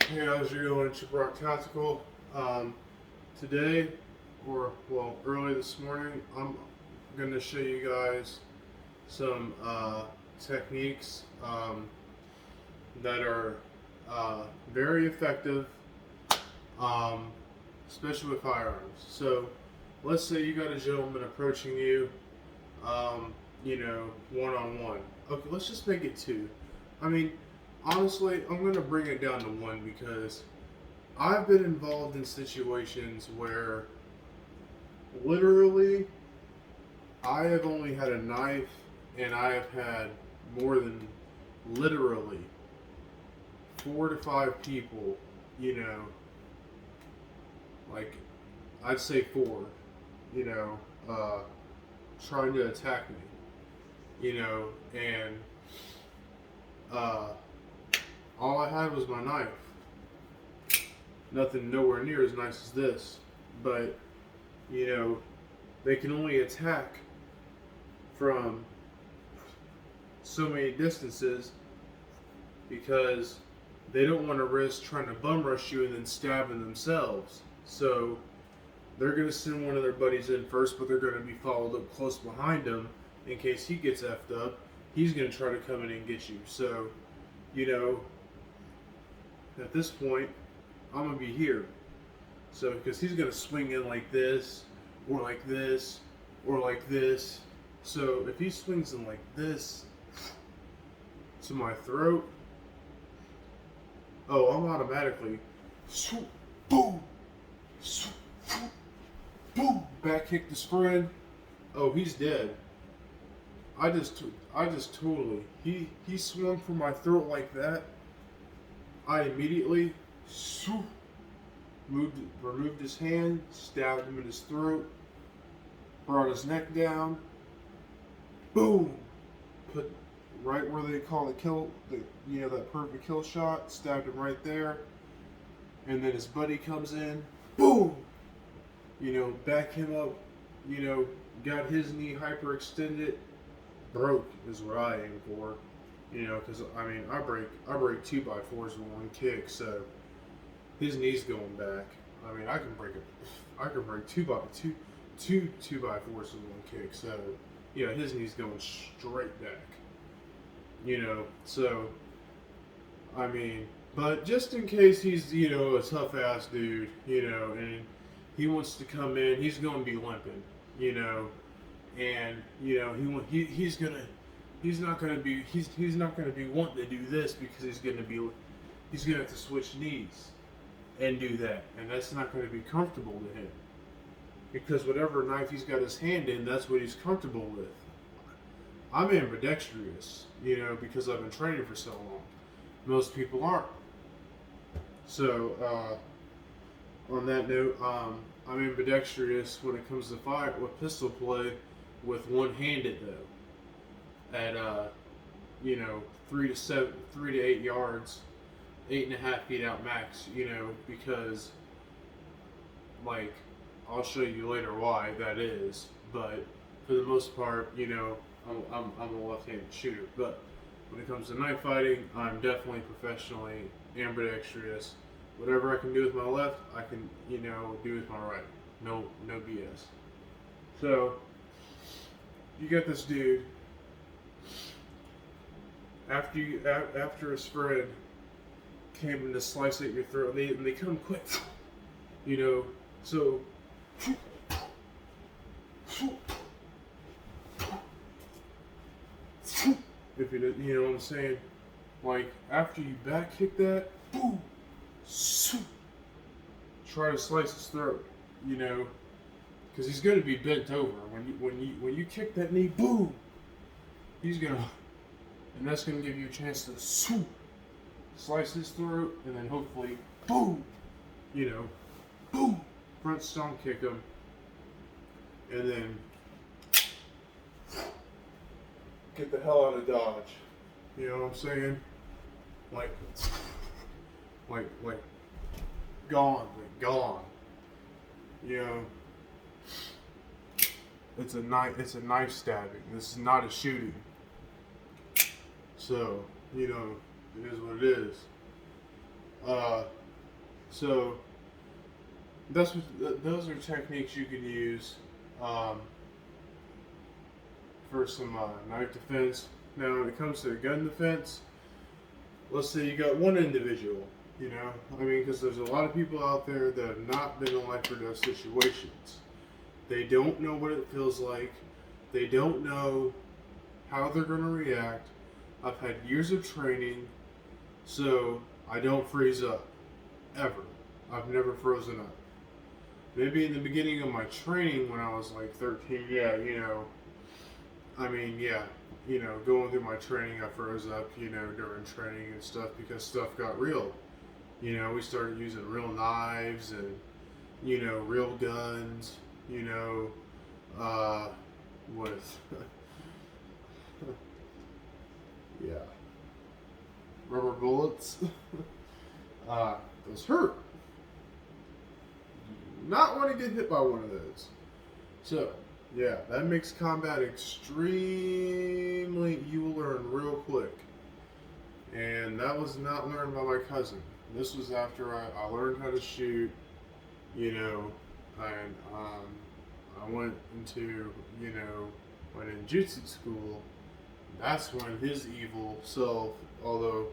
Hey, how's it going? Chip Rock Tactical. Today, early this morning, I'm going to show you guys some techniques that are very effective, um, especially with firearms. So, let's say you got a gentleman approaching you, one on one. Okay, let's just make it two. I mean, honestly, I'm going to bring it down to one because I've been involved in situations where literally I have only had a knife and I have had more than literally 4 to 5 people, you know, like I'd say four, you know, uh, trying to attack me, and uh, all I had was my knife. Nothing nowhere near as nice as this, but you know, they can only attack from so many distances because they don't want to risk trying to bum rush you and then stabbing themselves. So they're going to send one of their buddies in first, but they're going to be followed up close behind him in case he gets effed up. He's going to try to come in and get you. So, you know, at this point, I'm going to be here. So, because he's going to swing in like this, or like this, or like this. So, if he swings in like this to my throat, oh, I'm automatically, swoop, boom, swoop, boom, back kick the spread. Oh, he's dead. I just totally, he swung for my throat like that. I immediately, swoop, removed his hand, stabbed him in his throat, brought his neck down, boom, put right where they call the kill, that perfect kill shot, stabbed him right there, and then his buddy comes in, boom, back him up, got his knee hyperextended, broke is what I aim for, because I mean I break 2x4s with one kick, so his knee's going back. I mean, I can break two by fours with one kick. So, his knee's going straight back. So I mean, but just in case he's a tough ass dude, and he wants to come in, he's going to be limping, and he's not gonna be he's not gonna be wanting to do this because he's gonna have to switch knees and do that, and that's not going to be comfortable to him because whatever knife he's got his hand in, that's what he's comfortable with. I'm ambidextrous, because I've been training for so long. Most people aren't. So, on that note, I'm ambidextrous when it comes to fire with pistol play, with one-handed though. At 3 to 8 yards, 8.5 feet out max, because like I'll show you later why that is. But for the most part, I'm a left-handed shooter. But when it comes to knife fighting, I'm definitely professionally ambidextrous. Whatever I can do with my left, I can do with my right. No BS. So you got this dude after his friend came in to slice at your throat, and they come quick, so if you know what I'm saying, like after you back kick that, boom, try to slice his throat, because he's going to be bent over when you kick that knee, boom, he's gonna, and that's going to give you a chance to slice his throat, and then hopefully, boom, boom, front stomp kick him, and then get the hell out of Dodge. You know what I'm saying? Like, gone, gone. It's a knife stabbing. This is not a shooting. So, it is what it is. Uh, so those are techniques you can use um, for some knife defense. Now, when it comes to gun defense, let's say you got one individual. I mean, because there's a lot of people out there that have not been in life or death situations. They don't know what it feels like. They don't know how they're going to react. I've had years of training, so I don't freeze up. Ever. I've never frozen up. Maybe in the beginning of my training when I was like 13, yeah, I mean, yeah, going through my training, I froze up, during training and stuff because stuff got real. We started using real knives and, real guns, with, yeah, rubber bullets. Those hurt. Not want to get hit by one of those. So, yeah, that makes combat extremely, you will learn real quick. And that was not learned by my cousin. This was after I learned how to shoot, and I went into, went in jutsu school. That's when his evil self, although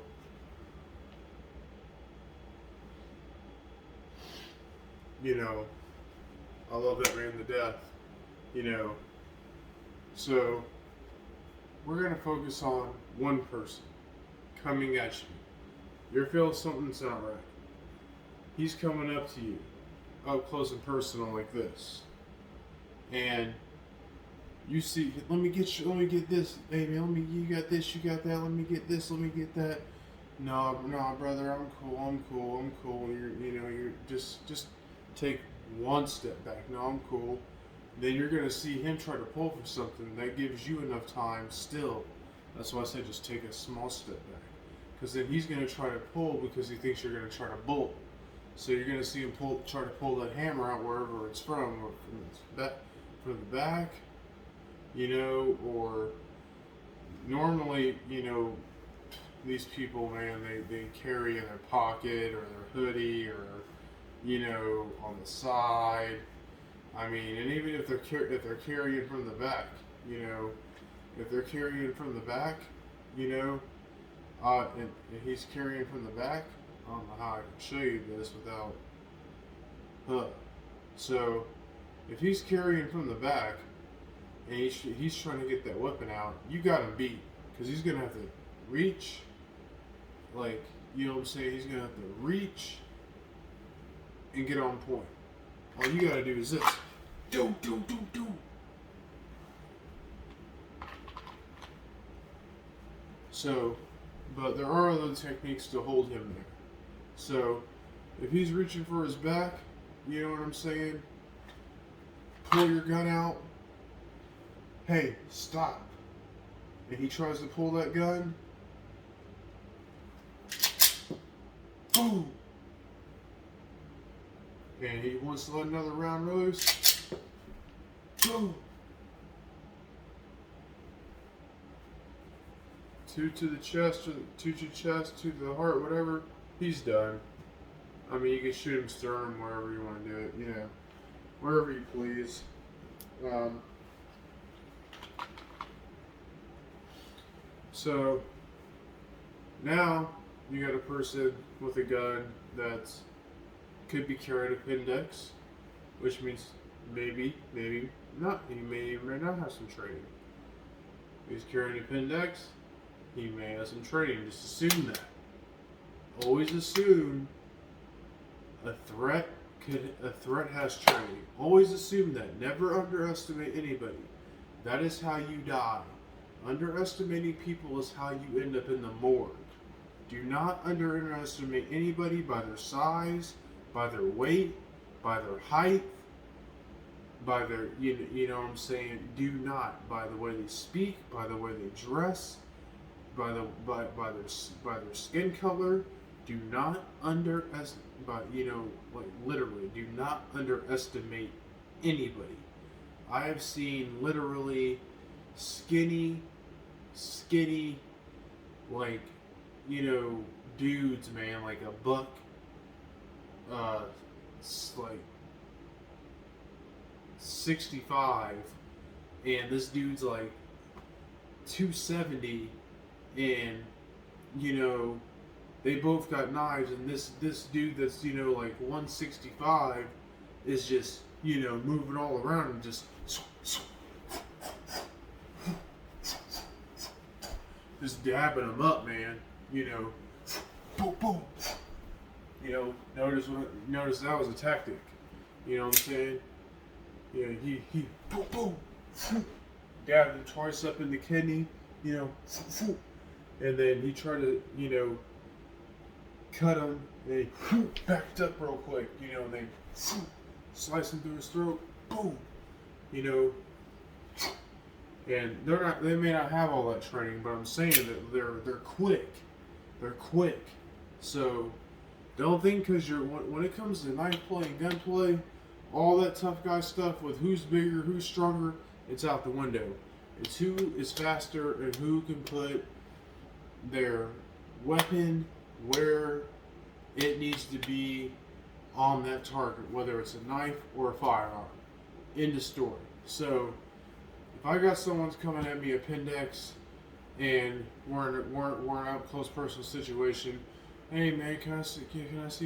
I love that man to death, So, we're going to focus on one person coming at you. You're feeling something's not right. He's coming up to you, up close and personal like this. And you see, let me get this, baby. You got this, you got that. Let me get this, let me get that. No, brother, I'm cool. You're just take one step back. No, I'm cool. Then you're gonna see him try to pull for something that gives you enough time. Still, that's why I said just take a small step back, because then he's gonna try to pull because he thinks you're gonna try to bolt. So you're gonna see him try to pull that hammer out wherever it's from, or from the back, or normally, these people, man, they carry in their pocket or their hoodie or, on the side. I mean, and even if they're carrying from the back, if they're carrying from the back, and he's carrying from the back, I don't know how I can show you this without, so if he's carrying from the back and he's trying to get that weapon out, you got him beat, because he's gonna have to reach, like, you know what I'm saying? He's gonna have to reach and get on point. All you gotta do is this. Do. So, but there are other techniques to hold him there. So, if he's reaching for his back, you know what I'm saying? Pull your gun out. Hey, stop. And he tries to pull that gun. Boom. And he wants to let another round loose. Boom. 2 to the chest, or 2 to the chest, 2 to the heart, whatever. He's done. I mean, you can shoot him sternum wherever you want to do it, wherever you please. So now you got a person with a gun that's could be carrying appendix, which means maybe not. He may or may not have some training. If he's carrying appendix, he may have some training. Just assume that. Always assume a threat has training. Always assume that. Never underestimate anybody. That is how you die. Underestimating people is how you end up in the morgue. Do not underestimate anybody by their size, by their weight, by their height, by their, you know what I'm saying? Do not, by the way they speak, by the way they dress, by their skin color. Do not literally, do not underestimate anybody. I have seen literally skinny, like, dudes, man, like a buck, like 65, and this dude's like 270, and you know they both got knives, and this dude that's like 165 is just moving all around and just dabbing them up, man. Boom, boom. Notice that was a tactic. You know what I'm saying? He boom, boom, dabbed him twice up in the kidney. And then he tried to cut him, and he backed up real quick. And they sliced him through his throat. Boom. And they may not have all that training, but I'm saying that they're quick. They're quick. So don't think because when it comes to knife play and gun play, all that tough guy stuff with who's bigger, who's stronger, it's out the window. It's who is faster and who can put their weapon where it needs to be on that target, whether it's a knife or a firearm. End of story. So if I got someone's coming at me appendix and we're in an up close personal situation, hey man, can I see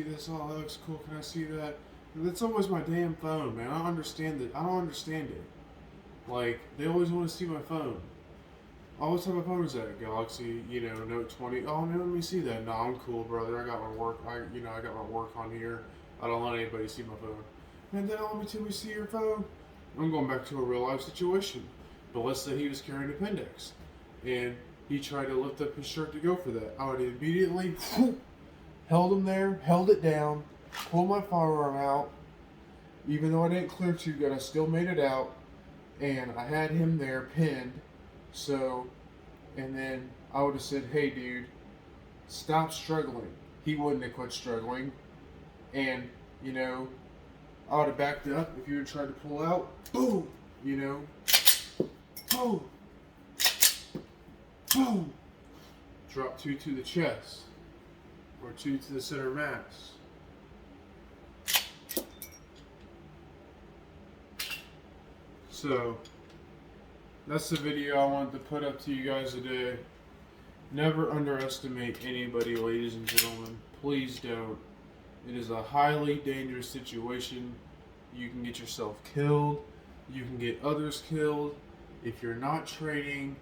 this? Oh, that looks cool. Can I see that? That's always my damn phone, man. I don't understand it. Like, they always want to see my phone. Oh, what type of phone is that? Galaxy, Note 20. Oh man, let me see that. No, I'm cool, brother. I got my work. I got my work on here. I don't let anybody see my phone. Man, then let me see your phone. I'm going back to a real life situation. But let's say he was carrying an appendix, and he tried to lift up his shirt to go for that. I would immediately held him there, held it down, pulled my firearm out. Even though I didn't clear two gun, I still made it out, and I had him there pinned. So, and then I would have said, "Hey, dude, stop struggling." He wouldn't have quit struggling, and I would have backed up if you had tried to pull out. Boom, boom, boom. Drop two to the chest, or two to the center mass. So, that's the video I wanted to put up to you guys today. Never underestimate anybody, ladies and gentlemen. Please don't. It is a highly dangerous situation. You can get yourself killed. You can get others killed. If you're not training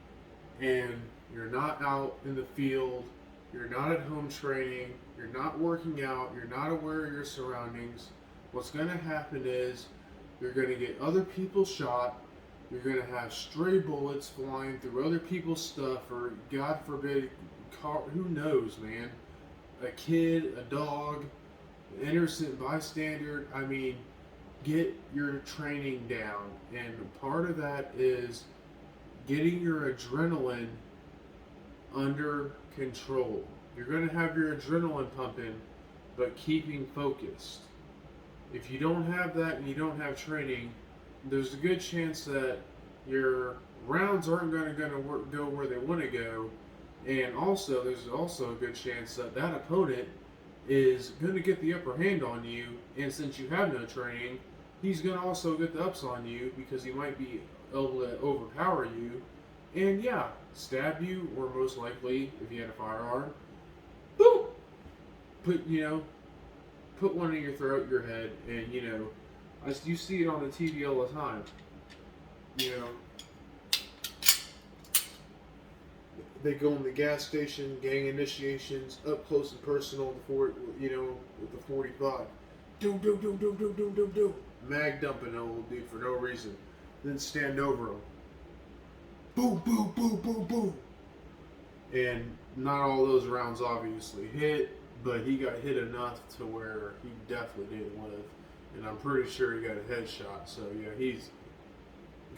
and you're not out in the field, you're not at home training, you're not working out, you're not aware of your surroundings, what's going to happen is you're going to get other people shot. You're going to have stray bullets flying through other people's stuff, or God forbid, who knows, man? A kid, a dog, an innocent bystander. I mean, get your training down. And part of that is getting your adrenaline under control. You're going to have your adrenaline pumping, but keeping focused. If you don't have that and you don't have training, there's a good chance that your rounds aren't going to go where they want to go, and also there's also a good chance that that opponent is going to get the upper hand on you, and since you have no training, he's going to also get the ups on you because he might be able to overpower you, and stab you, or most likely, if you had a firearm, boom, put one in your throat, your head, and you see it on the TV all the time. They go in the gas station, gang initiations, up close and personal, with the 45. Do. Mag dumping a little dude for no reason. Then stand over him. Boom, boom, boom, boom, boom. And not all those rounds obviously hit, but he got hit enough to where he definitely didn't live. And I'm pretty sure he got a headshot. So he's,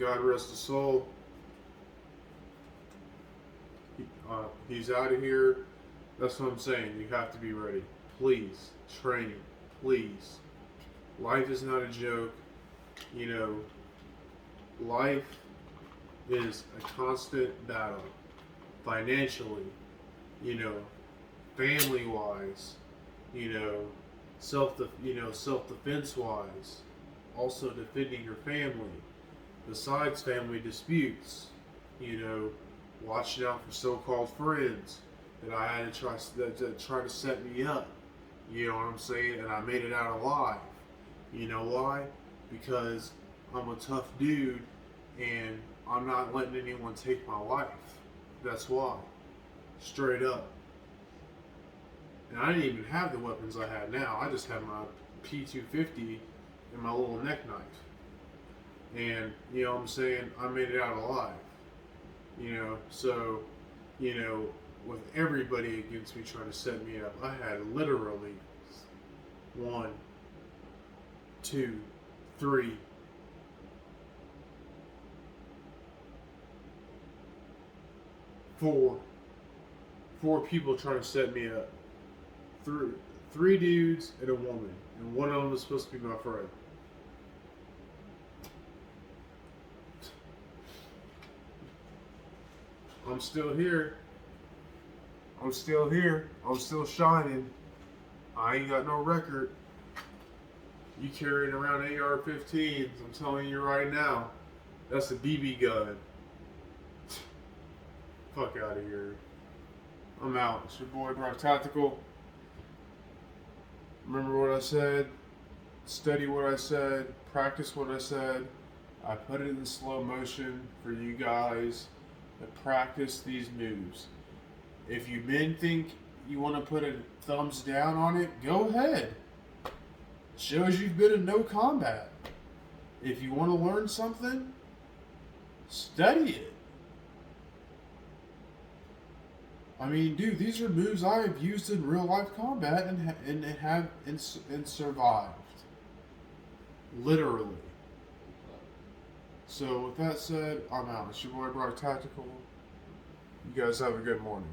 God rest his soul. He's out of here. That's what I'm saying. You have to be ready. Please, training. Please. Life is not a joke. Life is a constant battle. Financially, family wise, you know, self defense wise, also defending your family. Besides family disputes, you know, watching out for so-called friends that I had to try to set me up. You know what I'm saying? And I made it out alive. You know why? Because I'm a tough dude and I'm not letting anyone take my life. That's why. Straight up. And I didn't even have the weapons I had now. I just had my P250 and my little neck knife. And, you know what I'm saying? I made it out alive. You know, so, you know, with everybody against me trying to set me up, I had literally 1, 2, 3, 4 people trying to set me up. Three dudes and a woman, and one of them was supposed to be my friend. I'm still here. I'm still here. I'm still shining. I ain't got no record. You carrying around AR-15s, I'm telling you right now, that's a BB gun. Fuck out of here. I'm out. It's your boy, Brock Tactical. Remember what I said. Study what I said. Practice what I said. I put it in slow motion for you guys to practice these moves. If you men think you want to put a thumbs down on it, go ahead. Shows you've been in no combat. If you want to learn something, study it. I mean, dude, these are moves I have used in real life combat and survived. Literally. So with that said, I'm out. It's your boy Brock Tactical. You guys have a good morning.